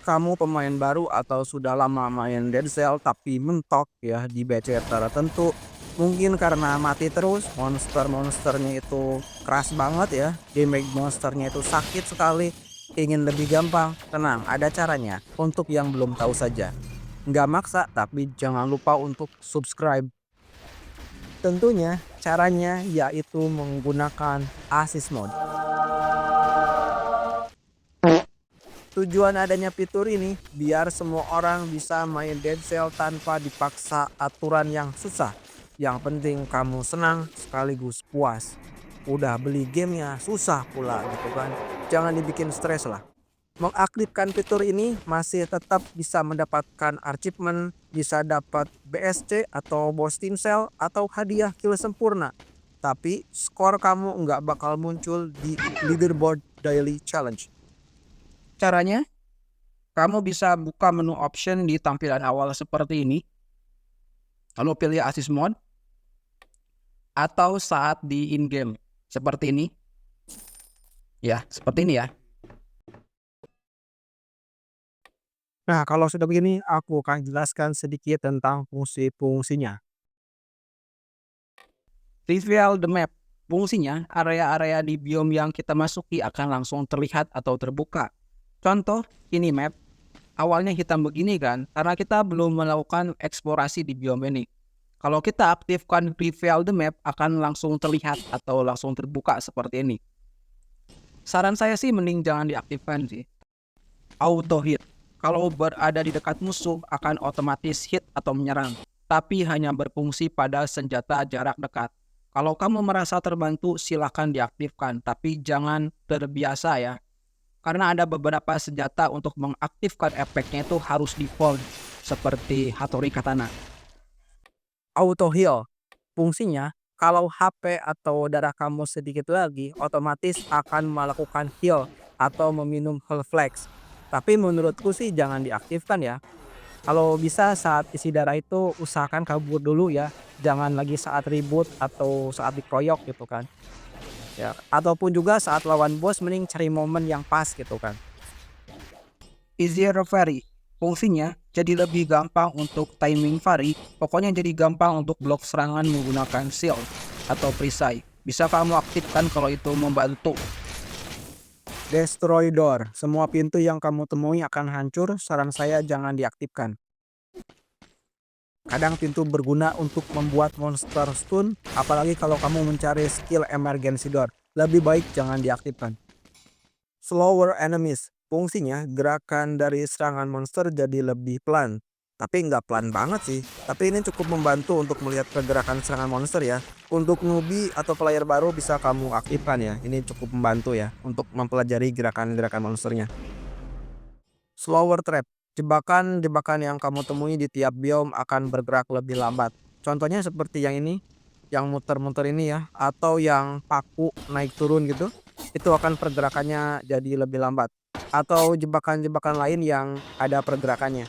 Kamu pemain baru atau sudah lama main Dead Cell tapi mentok ya di BC tertentu, mungkin karena mati terus, monster-monsternya itu keras banget ya, damage monsternya itu sakit sekali, ingin lebih gampang, tenang, ada caranya. Untuk yang belum tahu saja, nggak maksa tapi jangan lupa untuk subscribe. Tentunya caranya yaitu menggunakan assist mode. Tujuan adanya fitur ini biar semua orang bisa main Dead Cell tanpa dipaksa aturan yang susah. Yang penting kamu senang sekaligus puas. Udah beli gamenya susah pula gitu kan. Jangan dibikin stres lah. Mengaktifkan fitur ini masih tetap bisa mendapatkan achievement, bisa dapat BSC atau Boss Team Cell atau hadiah kill sempurna. Tapi skor kamu nggak bakal muncul di leaderboard daily challenge. Caranya, kamu bisa buka menu option di tampilan awal seperti ini, lalu pilih assist mode, atau saat di in-game, seperti ini. Ya, seperti ini ya. Nah, kalau sudah begini, aku akan jelaskan sedikit tentang fungsi-fungsinya. Reveal the map. Fungsinya, area-area di biome yang kita masuki akan langsung terlihat atau terbuka. Contoh, ini map. Awalnya hitam begini kan, karena kita belum melakukan eksplorasi di biome ini. Kalau kita aktifkan reveal the map, akan langsung terlihat atau langsung terbuka seperti ini. Saran saya sih mending jangan diaktifkan sih. Auto hit. Kalau berada di dekat musuh, akan otomatis hit atau menyerang. Tapi hanya berfungsi pada senjata jarak dekat. Kalau kamu merasa terbantu, silakan diaktifkan. Tapi jangan terbiasa ya. Karena ada beberapa senjata untuk mengaktifkan efeknya itu harus default. Seperti Hattori Katana. Auto heal. Fungsinya, kalau HP atau darah kamu sedikit lagi, otomatis akan melakukan heal atau meminum health flask. Tapi menurutku sih jangan diaktifkan ya. Kalau bisa saat isi darah itu usahakan kabur dulu ya. Jangan lagi saat ribut atau saat dikeroyok gitu kan. Ya, ataupun juga saat lawan bos mending cari momen yang pas gitu kan. Easier Fairy. Fungsinya jadi lebih gampang untuk timing Fairy. Pokoknya jadi gampang untuk blok serangan menggunakan shield atau perisai. Bisa kamu aktifkan kalau itu membantu. Destroy door. Semua pintu yang kamu temui akan hancur. Saran saya jangan diaktifkan. Kadang pintu berguna untuk membuat monster stun, apalagi kalau kamu mencari skill emergency door. Lebih baik jangan diaktifkan. Slower enemies. Fungsinya gerakan dari serangan monster jadi lebih pelan. Tapi nggak pelan banget sih. Tapi ini cukup membantu untuk melihat pergerakan serangan monster ya. Untuk newbie atau player baru bisa kamu aktifkan ya. Ini cukup membantu ya untuk mempelajari gerakan-gerakan monsternya. Slower trap. Jebakan-jebakan yang kamu temui di tiap biome akan bergerak lebih lambat. Contohnya seperti yang ini, yang muter-muter ini ya, atau yang paku naik turun gitu. Itu akan pergerakannya jadi lebih lambat. Atau jebakan-jebakan lain yang ada pergerakannya.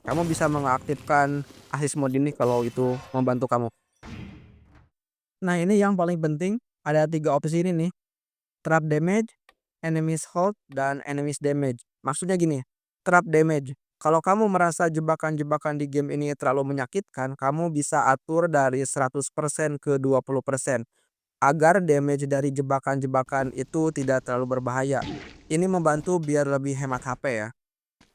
Kamu bisa mengaktifkan assist mode ini kalau itu membantu kamu. Nah, ini yang paling penting, ada 3 opsi ini nih. Trap damage, enemies hold, dan enemies damage. Maksudnya gini, trap damage. Kalau kamu merasa jebakan-jebakan di game ini terlalu menyakitkan, kamu bisa atur dari 100% ke 20% agar damage dari jebakan-jebakan itu tidak terlalu berbahaya. Ini membantu biar lebih hemat HP ya.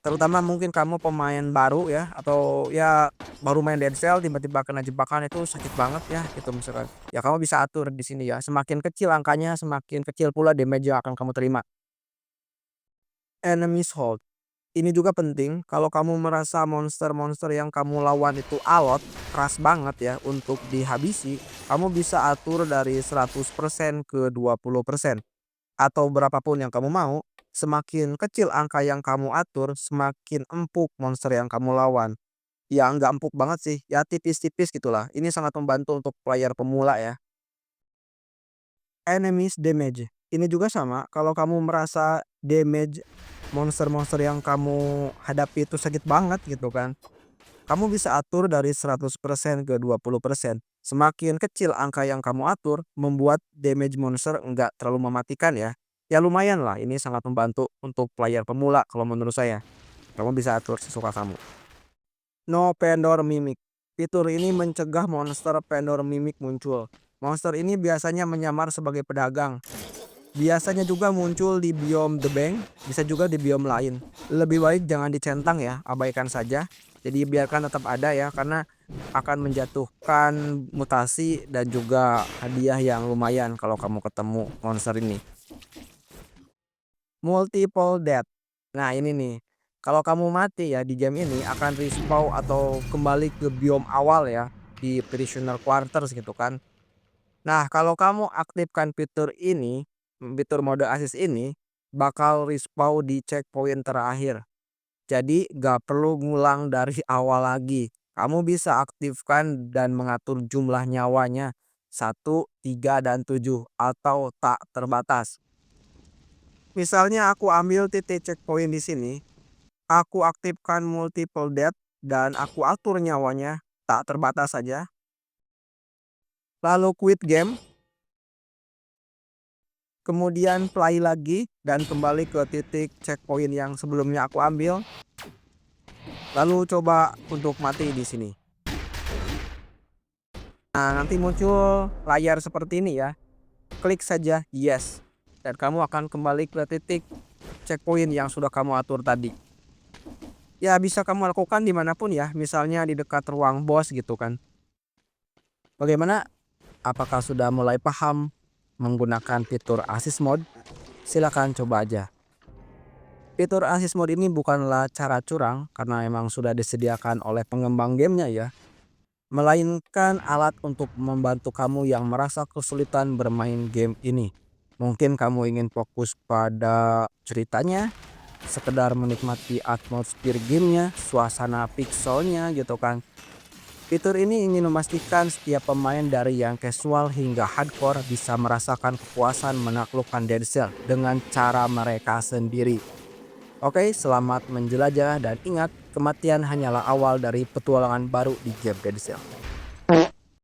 Terutama mungkin kamu pemain baru ya atau ya baru main Dead Cell tiba-tiba kena jebakan itu sakit banget ya gitu misalkan. Ya kamu bisa atur di sini ya, semakin kecil angkanya semakin kecil pula damage yang akan kamu terima. Enemies hold. Ini juga penting kalau kamu merasa monster-monster yang kamu lawan itu alot, keras banget ya untuk dihabisi, kamu bisa atur dari 100% ke 20% atau berapapun yang kamu mau. Semakin kecil angka yang kamu atur, semakin empuk monster yang kamu lawan. Ya nggak empuk banget sih, ya tipis-tipis gitulah. Ini sangat membantu untuk player pemula ya. Enemies damage. Ini juga sama, kalau kamu merasa damage monster-monster yang kamu hadapi itu sakit banget gitu kan. Kamu bisa atur dari 100% ke 20%. Semakin kecil angka yang kamu atur, membuat damage monster enggak terlalu mematikan ya. Ya lumayan lah, ini sangat membantu untuk player pemula kalau menurut saya. Kamu bisa atur sesuka kamu. No Pendor Mimic. Fitur ini mencegah monster Pendor Mimic muncul. Monster ini biasanya menyamar sebagai pedagang. Biasanya juga muncul di biome The Bank, bisa juga di biome lain. Lebih baik jangan dicentang ya, abaikan saja. Jadi biarkan tetap ada ya, karena akan menjatuhkan mutasi dan juga hadiah yang lumayan kalau kamu ketemu monster ini. Multiple death. Nah ini nih, kalau kamu mati ya di game ini akan respawn atau kembali ke biome awal ya, di Prisoner Quarters gitu kan. Nah, kalau kamu aktifkan fitur ini, fitur mode assist ini, bakal respawn di checkpoint terakhir. Jadi gak perlu ngulang dari awal lagi. Kamu bisa aktifkan dan mengatur jumlah nyawanya 1, 3, dan 7 atau tak terbatas. Misalnya aku ambil titik checkpoint di sini, aku aktifkan multiple death dan aku atur nyawanya tak terbatas saja. Lalu quit game. Kemudian play lagi dan kembali ke titik checkpoint yang sebelumnya aku ambil. Lalu coba untuk mati di sini. Nah, nanti muncul layar seperti ini ya. Klik saja yes. Dan kamu akan kembali ke titik checkpoint yang sudah kamu atur tadi. Ya bisa kamu lakukan dimanapun ya. Misalnya di dekat ruang bos gitu kan. Bagaimana? Apakah sudah mulai paham menggunakan fitur assist mode? Silakan coba aja. Fitur assist mode ini bukanlah cara curang karena emang sudah disediakan oleh pengembang gamenya ya, melainkan alat untuk membantu kamu yang merasa kesulitan bermain game ini. Mungkin kamu ingin fokus pada ceritanya, sekedar menikmati atmosfer gamenya, suasana pixelnya gitu kan. Fitur ini ingin memastikan setiap pemain dari yang casual hingga hardcore bisa merasakan kepuasan menaklukkan Dead Cell dengan cara mereka sendiri. Oke, selamat menjelajah dan ingat, kematian hanyalah awal dari petualangan baru di game Dead Cell.